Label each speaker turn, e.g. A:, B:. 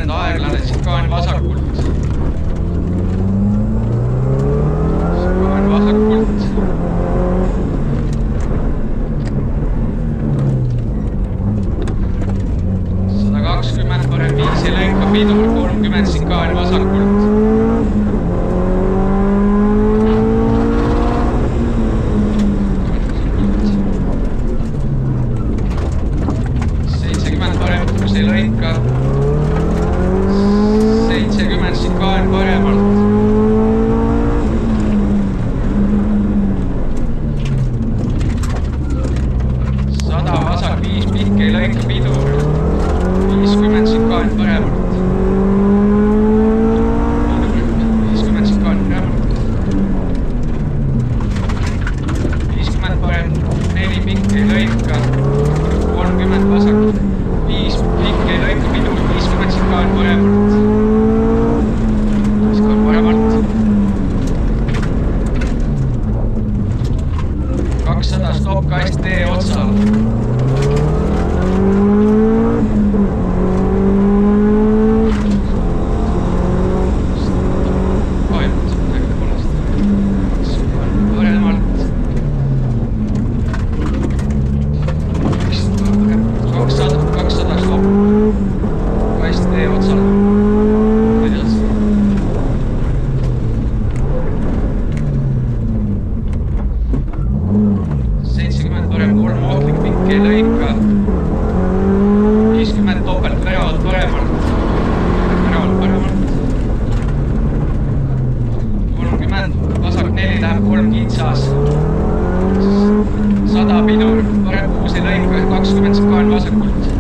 A: 30 aeglane, sikaan vasakult. Sikaan vasakult. 120 parem 5 ja lõika pidur, 30 sikaan vasakult. 70 parem 6 ja lõika. 70 sikaan paremalt. 100 vasak 5 pikk ja lõika pidur. 50 sikaan paremalt. 50 sikaan paremalt. 50 parem, 4 pikk ei lõika. 30 vasak, 5 pikk ei lõika pidur, 50 sikaan paremalt. Sikaan paremalt. 200 stopp kast tee otsal. Vasak 4 läheb 3 kitsas. 100 pidur, parem 6 ei lõika, 20 sikaan vasakult.